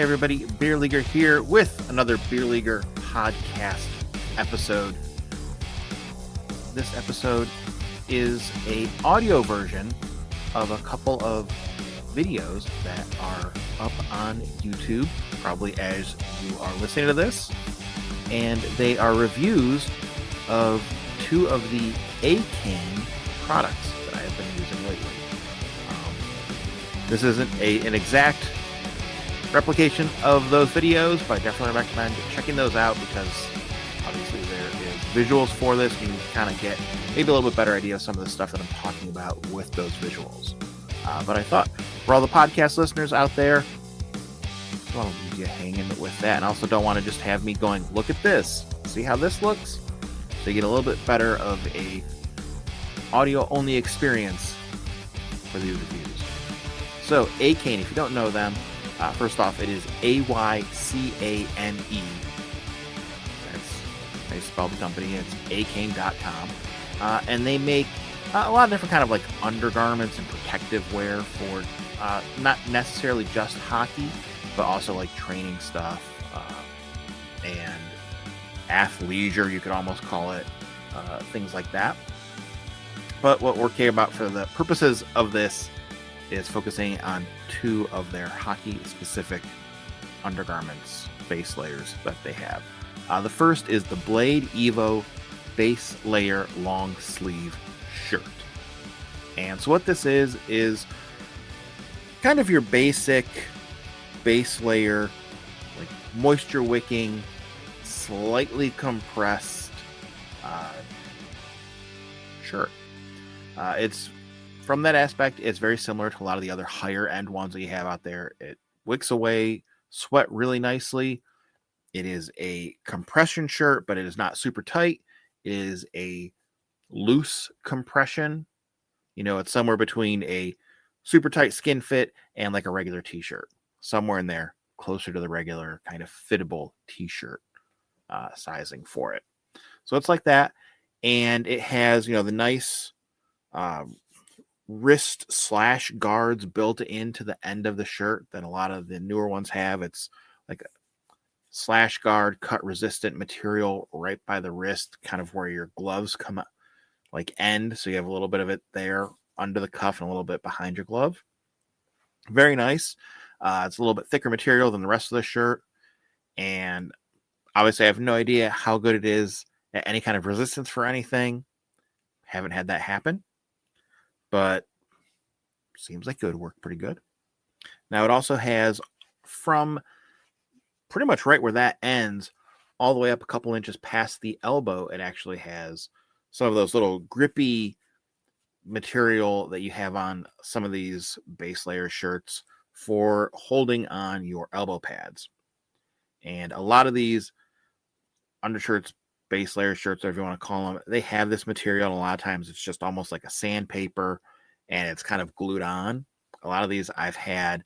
everybody, Beer Leaguer here with another Beer Leaguer podcast episode. This episode is a audio version of a couple of videos that are up on YouTube, probably as you are listening to this, and they are reviews of two of the Aycane products that I have been using lately. This isn't an exact replication of those videos, but I definitely recommend checking those out because obviously there is visuals for this. You can kind of get maybe a little bit better idea of some of the stuff that I'm talking about with those visuals. But I thought for all the podcast listeners out there, I want to leave you hanging with that, and I also don't want to just have me going, look at this, see how this looks, so you get a little bit better of a audio only experience for these reviews. So Aycane, if you don't know them, first off, it is Aycane. That's how you spell the company. It's Aycane.com. And they make a lot of different kind of like undergarments and protective wear for not necessarily just hockey, but also like training stuff and athleisure, you could almost call it, things like that. But what we're care about for the purposes of this is focusing on two of their hockey-specific undergarments, base layers that they have. The first is the Blade Evo Base Layer Long Sleeve Shirt. And so what this is kind of your basic base layer, like moisture wicking, slightly compressed shirt. It's from that aspect, it's very similar to a lot of the other higher end ones that you have out there. It wicks away sweat really nicely. It is a compression shirt, but it is not super tight. It is a loose compression. You know, it's somewhere between a super tight skin fit and like a regular t-shirt. Somewhere in there, closer to the regular kind of fittable t-shirt sizing for it. So it's like that. And it has, the nice wrist slash guards built into the end of the shirt that a lot of the newer ones have. It's like a slash guard cut resistant material right by the wrist, kind of where your gloves come like end. So you have a little bit of it there under the cuff and a little bit behind your glove. Very nice. It's a little bit thicker material than the rest of the shirt. And obviously I have no idea how good it is at any kind of resistance for anything. Haven't had that happen. But seems like it would work pretty good. Now it also has, from pretty much right where that ends all the way up a couple inches past the elbow, it actually has some of those little grippy material that you have on some of these base layer shirts for holding on your elbow pads. And a lot of these undershirts, base layer shirts, whatever you want to call them, they have this material, and a lot of times it's just almost like a sandpaper and it's kind of glued on. A lot of these I've had,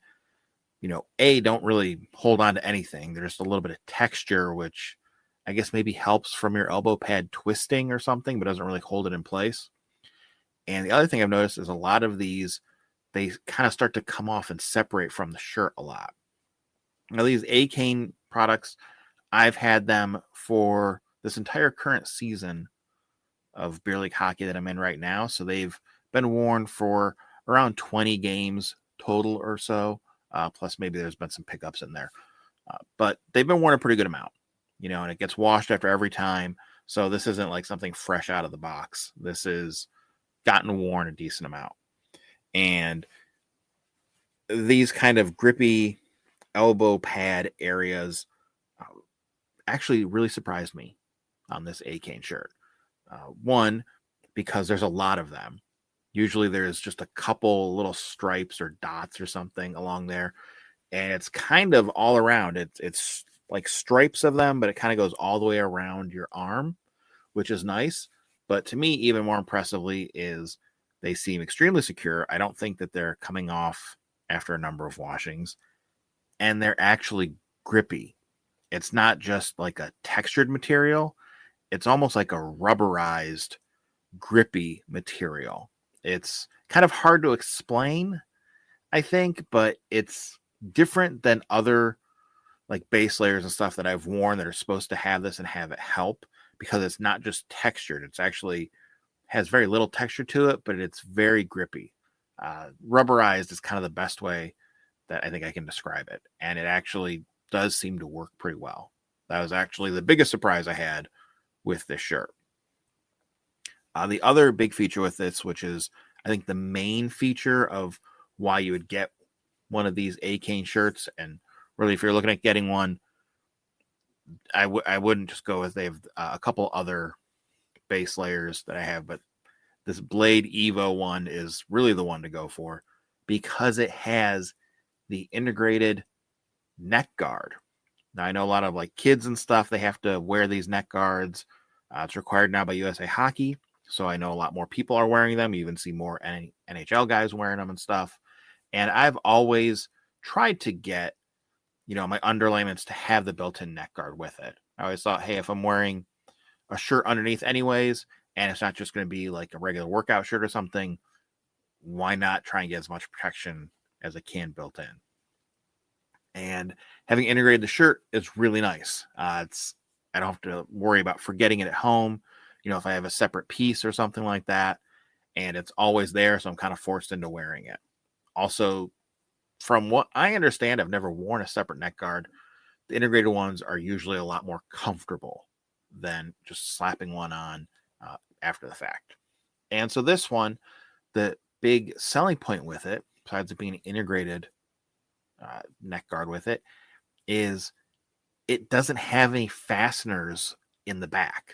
don't really hold on to anything. There's just a little bit of texture, which I guess maybe helps from your elbow pad twisting or something, but doesn't really hold it in place. And the other thing I've noticed is a lot of these, they kind of start to come off and separate from the shirt a lot. Now these Aycane products, I've had them for this entire current season of beer league hockey that I'm in right now. So they've been worn for around 20 games total or so. Plus maybe there's been some pickups in there. But they've been worn a pretty good amount, and it gets washed after every time. So this isn't like something fresh out of the box. This is gotten worn a decent amount. And these kind of grippy elbow pad areas actually really surprised me on this Aycane shirt. One, because there's a lot of them. Usually there's just a couple little stripes or dots or something along there, and it's kind of all around. It's like stripes of them, but it kind of goes all the way around your arm, which is nice. But to me, even more impressively is they seem extremely secure. I don't think that they're coming off after a number of washings, and they're actually grippy. It's not just like a textured material. It's almost like a rubberized, grippy material. It's kind of hard to explain, I think, but it's different than other like base layers and stuff that I've worn that are supposed to have this and have it help, because it's not just textured. It's actually has very little texture to it, but it's very grippy. Rubberized is kind of the best way that I think I can describe it. And it actually does seem to work pretty well. That was actually the biggest surprise I had with this shirt. The other big feature with this, which is I think the main feature of why you would get one of these Aycane shirts, and really if you're looking at getting one, I wouldn't just go with, they have a couple other base layers that I have, but this Blade Evo one is really the one to go for because it has the integrated neck guard. Now, I know a lot of like kids and stuff, they have to wear these neck guards. It's required now by USA Hockey, so I know a lot more people are wearing them. You even see more NHL guys wearing them and stuff. And I've always tried to get, my underlayments to have the built-in neck guard with it. I always thought, hey, if I'm wearing a shirt underneath anyways, and it's not just going to be like a regular workout shirt or something, why not try and get as much protection as I can built in? And having integrated the shirt is really nice. I don't have to worry about forgetting it at home. If I have a separate piece or something like that, and it's always there, so I'm kind of forced into wearing it. Also, from what I understand, I've never worn a separate neck guard. The integrated ones are usually a lot more comfortable than just slapping one on after the fact. And so this one, the big selling point with it, besides it being an integrated neck guard with it, is it doesn't have any fasteners in the back.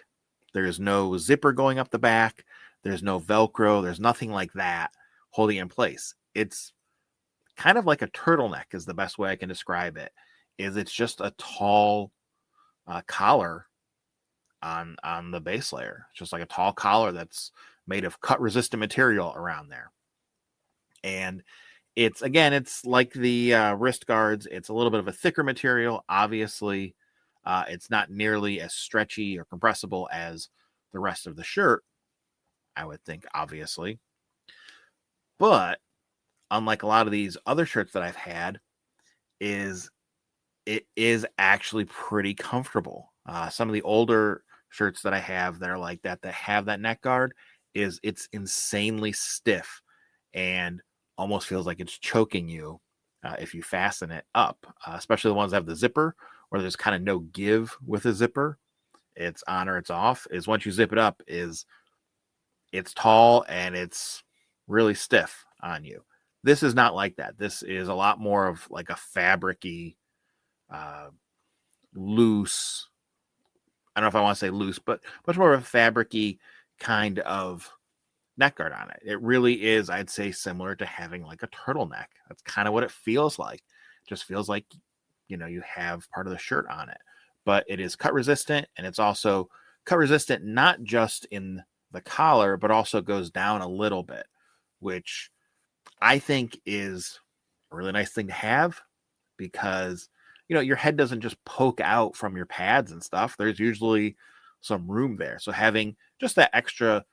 There's no zipper going up the back. There's no Velcro. There's nothing like that holding it in place. It's kind of like a turtleneck is the best way I can describe it. It's just a tall collar on the base layer. It's just like a tall collar that's made of cut resistant material around there. And it's like the wrist guards. It's a little bit of a thicker material. Obviously, it's not nearly as stretchy or compressible as the rest of the shirt, I would think, obviously. But unlike a lot of these other shirts that I've had, it is actually pretty comfortable. Some of the older shirts that I have that are like that have that neck guard, it's insanely stiff and almost feels like it's choking you if you fasten it up, especially the ones that have the zipper where there's kind of no give with a zipper. It's on or it's off. Is once you zip it up, it's tall and it's really stiff on you. This is not like that. This is a lot more of like a fabric-y, loose. I don't know if I want to say loose, but much more of a fabric-y kind of neck guard on it. It really is, I'd say, similar to having like a turtleneck. That's kind of what it feels like. It just feels like, you have part of the shirt on it. But it is cut resistant, and it's also cut resistant not just in the collar, but also goes down a little bit, which I think is a really nice thing to have because, your head doesn't just poke out from your pads and stuff. There's usually some room there. So having just that extra,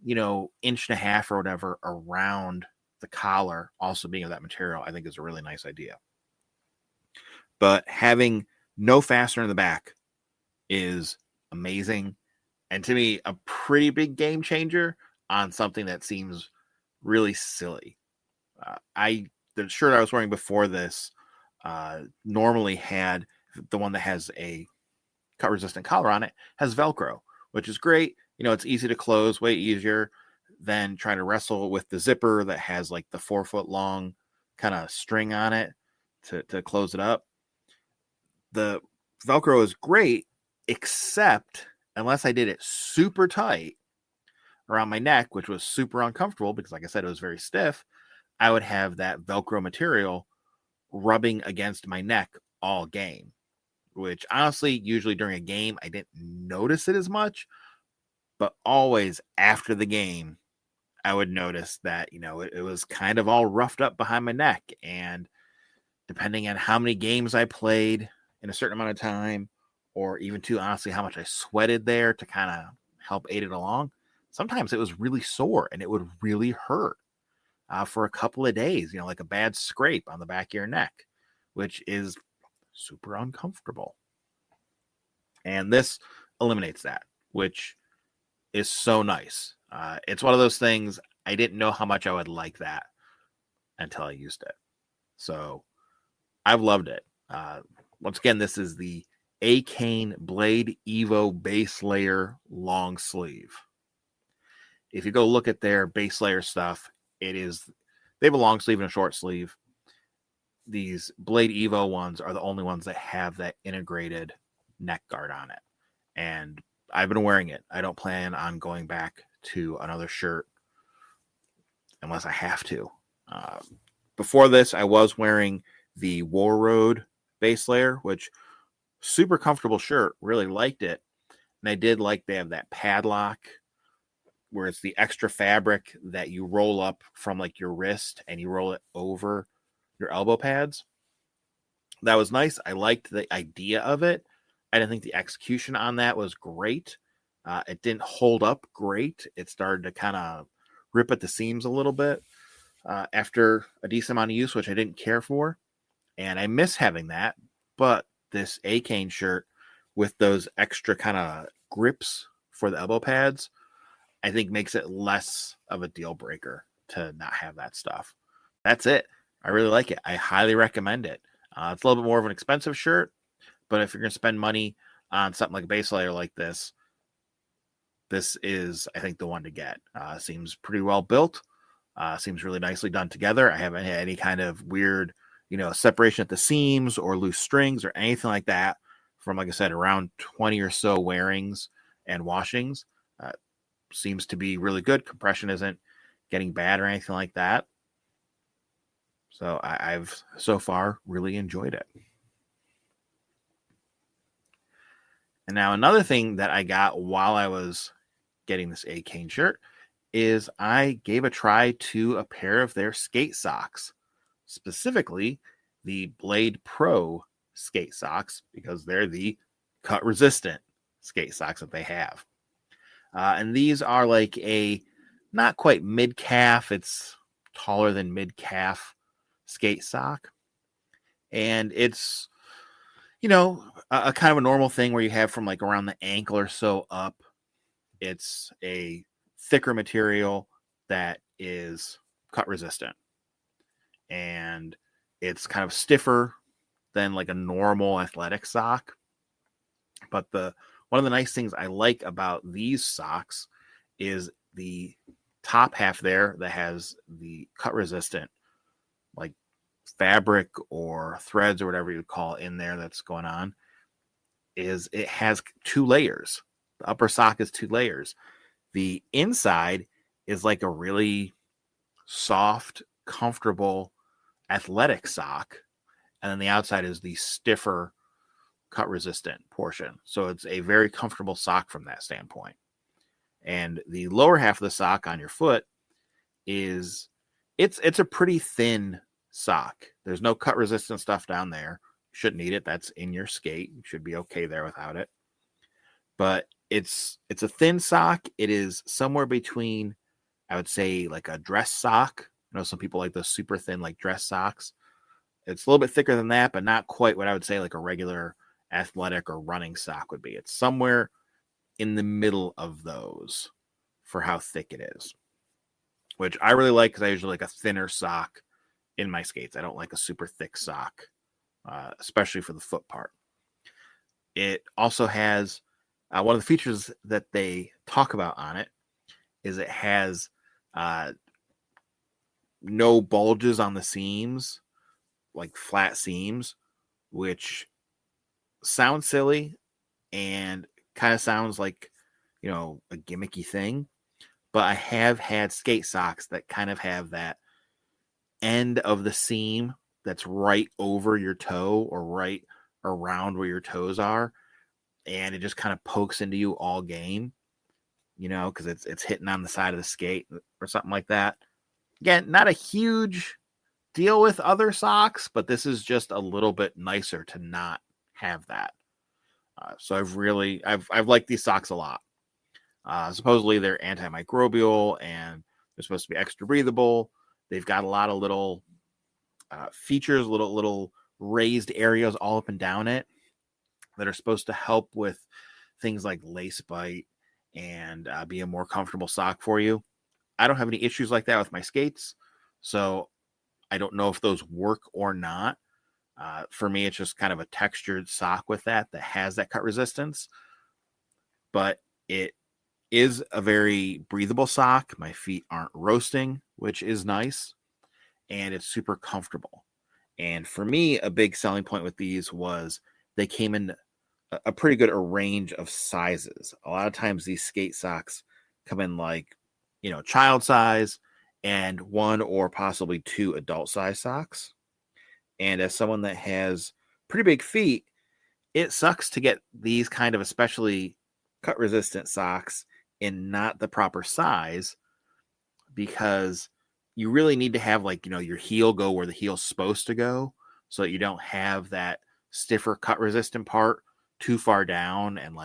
inch and a half or whatever around the collar also being of that material, I think is a really nice idea. But having no fastener in the back is amazing. And to me, a pretty big game changer on something that seems really silly. The shirt I was wearing before this normally had the one that has a cut resistant collar on it has Velcro, which is great. It's easy to close, way easier than trying to wrestle with the zipper that has like the 4-foot long kind of string on it to close it up. The Velcro is great, except unless I did it super tight around my neck, which was super uncomfortable because, like I said, it was very stiff, I would have that Velcro material rubbing against my neck all game, which honestly, usually during a game, I didn't notice it as much, but always after the game, I would notice that, it was kind of all roughed up behind my neck. And depending on how many games I played in a certain amount of time, or even too honestly, how much I sweated there to kind of help aid it along, sometimes it was really sore and it would really hurt for a couple of days, like a bad scrape on the back of your neck, which is super uncomfortable. And this eliminates that, which is so nice. It's one of those things I didn't know how much I would like that until I used it. So I've loved it. Once again, this is the Aycane Blade Evo base layer long sleeve. If you go look at their base layer stuff, they have a long sleeve and a short sleeve. These Blade Evo ones are the only ones that have that integrated neck guard on it. And I've been wearing it. I don't plan on going back to another shirt unless I have to. Before this, I was wearing the War Road base layer, which super comfortable shirt. Really liked it. And I did like they have that padlock where it's the extra fabric that you roll up from like your wrist and you roll it over your elbow pads. That was nice. I liked the idea of it. I didn't think the execution on that was great. It didn't hold up great. It started to kind of rip at the seams a little bit after a decent amount of use, which I didn't care for. And I miss having that. But this Aycane shirt with those extra kind of grips for the elbow pads, I think makes it less of a deal breaker to not have that stuff. That's it. I really like it. I highly recommend it. It's a little bit more of an expensive shirt, but if you're going to spend money on something like a base layer like this is, I think, the one to get. Seems pretty well built. Seems really nicely done together. I haven't had any kind of weird, separation at the seams or loose strings or anything like that from, like I said, around 20 or so wearings and washings. Seems to be really good. Compression isn't getting bad or anything like that. So I've so far really enjoyed it. And now another thing that I got while I was getting this Aycane shirt is I gave a try to a pair of their skate socks, specifically the Blade Pro skate socks, because they're the cut resistant skate socks that they have. And these are like a not quite mid calf, it's taller than mid calf skate sock. And it's, a kind of a normal thing where you have from like around the ankle or so up. It's a thicker material that is cut resistant. And it's kind of stiffer than like a normal athletic sock. But one of the nice things I like about these socks is the top half there that has the cut resistant, like fabric or threads or whatever you call it in there that's going on, is it has 2 layers. The upper sock is 2 layers. The inside is like a really soft, comfortable athletic sock. And then the outside is the stiffer cut resistant portion. So it's a very comfortable sock from that standpoint. And the lower half of the sock on your foot is it's a pretty thin sock. There's no cut resistant stuff down there. You shouldn't need it. That's in your skate. You should be okay there without it. But it's a thin sock. It is somewhere between, I would say, like a dress sock. I know some people like those super thin like dress socks. It's a little bit thicker than that, but not quite what I would say like a regular athletic or running sock would be. It's somewhere in the middle of those for how thick it is, which I really like because I usually like a thinner sock in my skates. I don't like a super thick sock, especially for the foot part. It also has one of the features that they talk about on it is it has no bulges on the seams, like flat seams, which sounds silly and kind of sounds like, a gimmicky thing. But I have had skate socks that kind of have that end of the seam that's right over your toe or right around where your toes are. And it just kind of pokes into you all game, because it's hitting on the side of the skate or something like that. Again, not a huge deal with other socks, but this is just a little bit nicer to not have that. So I've liked these socks a lot. Supposedly they're antimicrobial and they're supposed to be extra breathable. They've got a lot of little features, little raised areas all up and down it that are supposed to help with things like lace bite and be a more comfortable sock for you. I don't have any issues like that with my skates, so I don't know if those work or not. For me, it's just kind of a textured sock with that has that cut resistance, but it is a very breathable sock. My feet aren't roasting, which is nice, and it's super comfortable. And for me, a big selling point with these was they came in a pretty good range of sizes. A lot of times these skate socks come in like, child size and one or possibly two adult size socks. And as someone that has pretty big feet, it sucks to get these kind of especially cut resistant socks in not the proper size, because you really need to have your heel go where the heel's supposed to go, so that you don't have that stiffer cut resistant part too far down and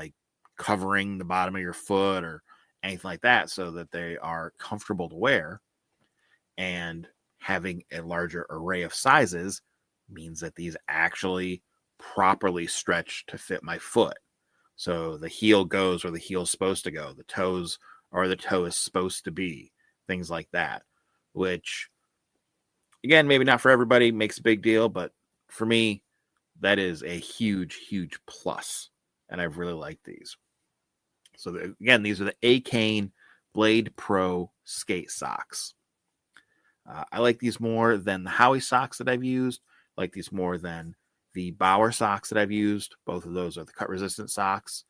covering the bottom of your foot or anything like that, so that they are comfortable to wear. And having a larger array of sizes means that these actually properly stretch to fit my foot. So the heel goes where the heel's supposed to go, the toes are where the toe is supposed to be, things like that, which, again, maybe not for everybody, makes a big deal, but for me, that is a huge, huge plus, and I've really liked these. So again, these are the Aycane Blade Pro skate socks. I like these more than the Howie socks that I've used. I like these more than the Bauer socks that I've used. Both of those are the cut resistant socks.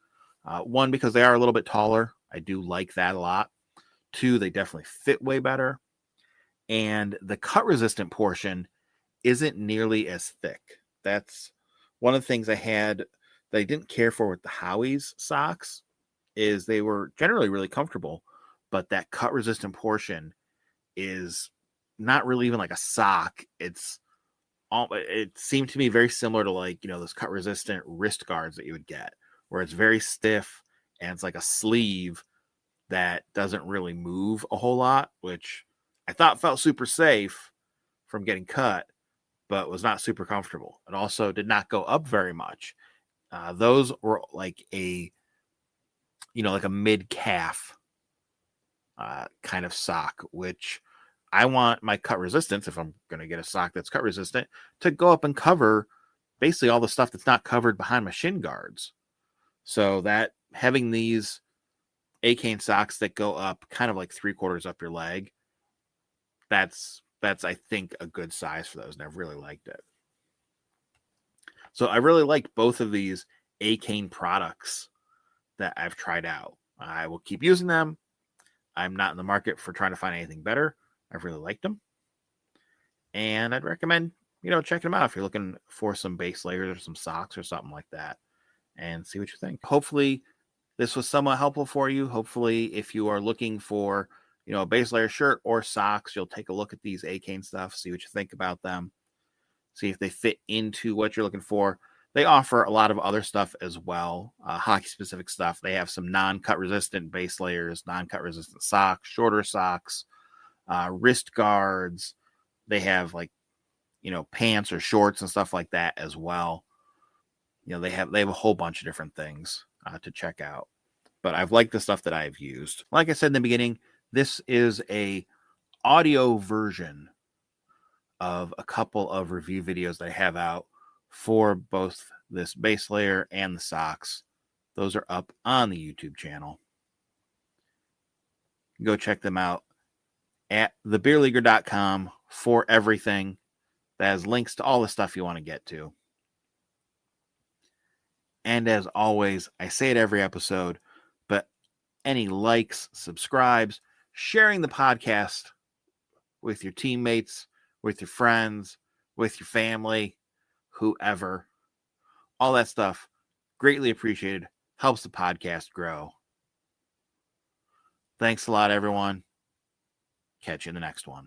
One, because they are a little bit taller. I do like that a lot. Two, they definitely fit way better. And the cut resistant portion isn't nearly as thick. That's one of the things I had that I didn't care for with the Howie's socks, is they were generally really comfortable, but that cut resistant portion is not really even like a sock. It seemed to me very similar to those cut resistant wrist guards that you would get, where it's very stiff and it's like a sleeve that doesn't really move a whole lot, which I thought felt super safe from getting cut, but was not super comfortable. It also did not go up very much. Those were like a mid calf kind of sock, which I want my cut resistance, if I'm going to get a sock that's cut resistant, to go up and cover basically all the stuff that's not covered behind my shin guards. So that having these Aycane socks that go up kind of like 3/4 up your leg, that's I think a good size for those, and I've really liked it. So I really like both of these Aycane products that I've tried out. I will keep using them. I'm not in the market for trying to find anything better. I've really liked them, and I'd recommend checking them out if you're looking for some base layers or some socks or something like that, and see what you think. Hopefully this was somewhat helpful for you. Hopefully, if you are looking for a base layer shirt or socks, you'll take a look at these Aycane stuff, see what you think about them, see if they fit into what you're looking for. They offer a lot of other stuff as well, hockey specific stuff. They have some non-cut resistant base layers, non-cut resistant socks, shorter socks, wrist guards. They have pants or shorts and stuff like that as well. They have a whole bunch of different things to check out. But I've liked the stuff that I've used. Like I said in the beginning, this is a audio version of a couple of review videos that I have out for both this base layer and the socks. Those are up on the YouTube channel. Go check them out at thebeerleaguer.com for everything. That has links to all the stuff you want to get to. And as always, I say it every episode, but any likes, subscribes, sharing the podcast with your teammates, with your friends, with your family, whoever, all that stuff, greatly appreciated, helps the podcast grow. Thanks a lot, everyone. Catch you in the next one.